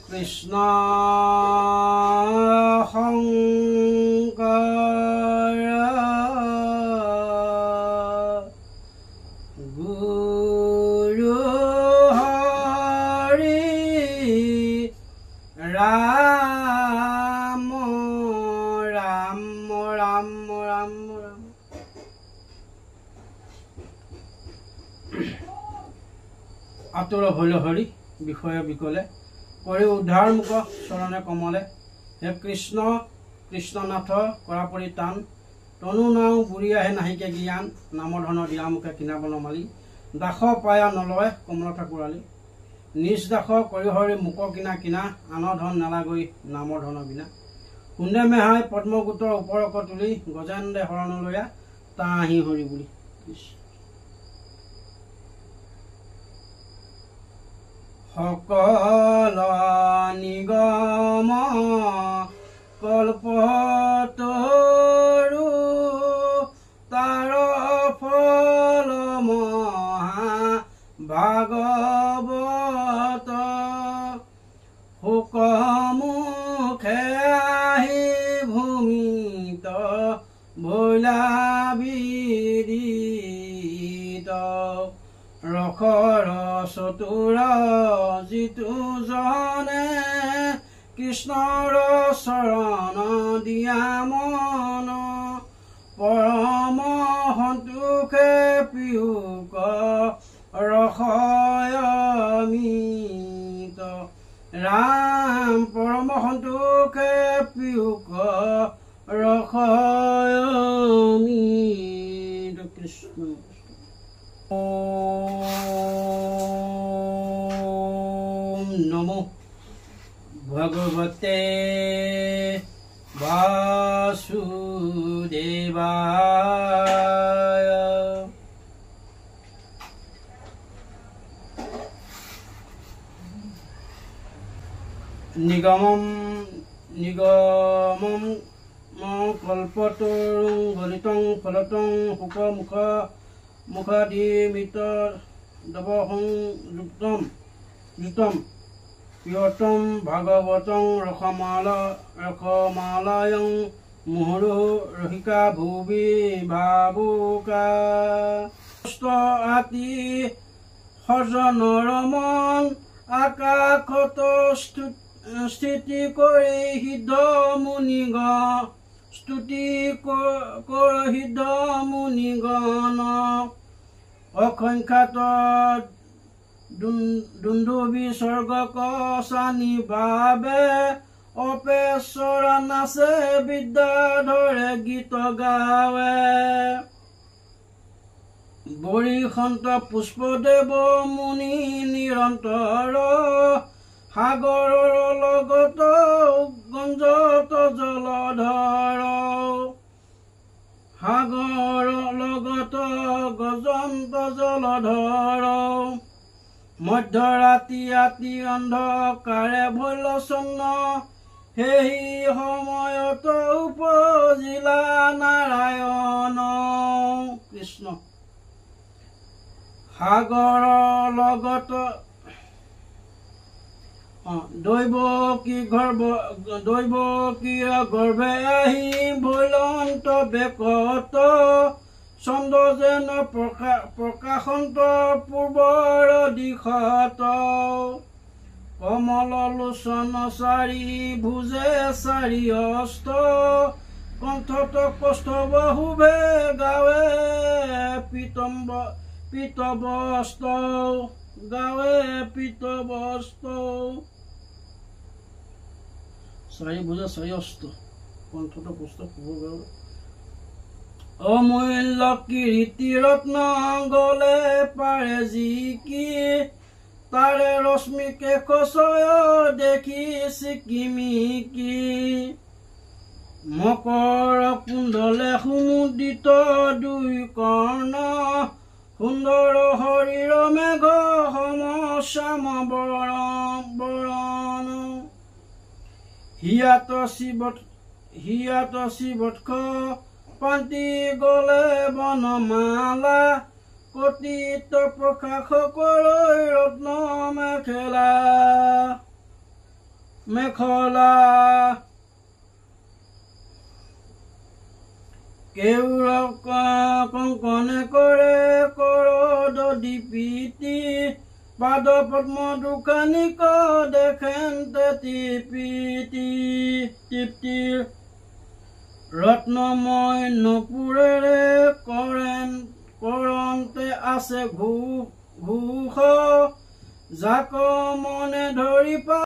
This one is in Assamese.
কৃষ্ণ শংকৰ গুৰু হৰি ৰাম ৰাম ৰাম ৰাম ৰাম। আতুৰ ভৈল হৰি বিষয়ে বিকলে কৰি উদ্ধাৰ মুখ চৰণে কমলে। হে কৃষ্ণ কৃষ্ণনাথ কৰা পৰিতান তনু নাও বুঢ়ী আহে নাহিকে জ্ঞান নামৰ ধন দিয়া মুখে কিনা বন মালি দাস পায়া নলয় কমল ঠাকুৰালি নিজ দাস কৰি হৰি মুখ কিনা কিনা আন ধন নালাগৈ নামৰ ধন বিনা কুন্দে মেহাই পদ্মগোটৰ ওপৰক তুলি গজেন্দ্ৰে শৰণলৈয়া তা আহি হৰি বুলি। সকল নিগম কল্পতৰু তাৰ ফল মহা ভাগৱত শোকমুখে আহি ভূমিত ভৈলা বিদিত ৰসৰ চতুৰ যিটো জনে কৃষ্ণৰ চৰণ দিয়া মন পৰম সন্তোষে পিয়ুক ৰসয়মিত ৰাম পৰম সন্তোষে পিয়ুক ৰসয়মিত। কৃষ্ণ ওম নমো ভগৱতে বাসুদেবায়। নিগমম কল্পতৰুং গলিতং ফলতং শুকমুখ মুখাদিমিত দবহং যুক্তম প্ৰিয়তম ভাগৱতং ৰসমালায়ং মুহুৰো ৰহিকা ভুবি ভাবুকা আতি সজনৰ মন আকাশত স্থিতি কৰি সিদ্ধ মুনিগণ অসংখ্যাত দুন্দুবি স্বৰ্গক চানি বাবে অপেশ্বৰ নাচে বিদ্যাধৰে গীত গাৱে বৰিসন্ত পুষ্পদেৱ মুনি নিৰন্তৰ সাগৰৰ লগত গঞ্জত জলধৰ সাগৰৰ লগত গজন্ত জলধৰ মধ্যৰাতি ৰাতি অন্ধকাৰে ভৈলচন্ন সেই সময়ত উপজিলা নাৰায়ণ। কৃষ্ণ সাগৰৰ লগত দৈৱকীৰ গৰ্ভে আহি ভৈলন্ত বেকত চন্দ্ৰ যেন প্ৰকাশন্ত পূৰ্বৰ দিশত কমল লোচন চাৰি ভুজে চাৰি হস্ত কণ্ঠত কৌস্তভ শুভে গাৱে পীতবস্ত্ৰ গাৱে পীতবস্ত্ৰ চাৰি ভুজে চাৰি হস্ত কণ্ঠত কৌস্তভ শুভ গাৱে অমূল্য কীৰ্তি ৰত্ন গলে পাৰে যি কি তাৰে ৰশ্মিকে খচয় দেখি চিকিমিকি মকৰ কুণ্ডলে সমুদিত দুই কৰ্ণ সুন্দৰ শৰীৰ মেঘ সম শ্যাম বৰণ হিয়াত শিৱৎস পান্তি গলে বনমালা কটিত প্ৰকাশ কৈ ৰত্ন মেখেলা মেখলা কেউৰক কংকনে কৰে কৰদ দীপিতি পাদ পদ্ম দোকানিক দেখেন্তে তৃপ্তিৰ ৰত্নময় নপুৰেৰে কৰন্তে আছে ঘোষ যাক মনে ধৰি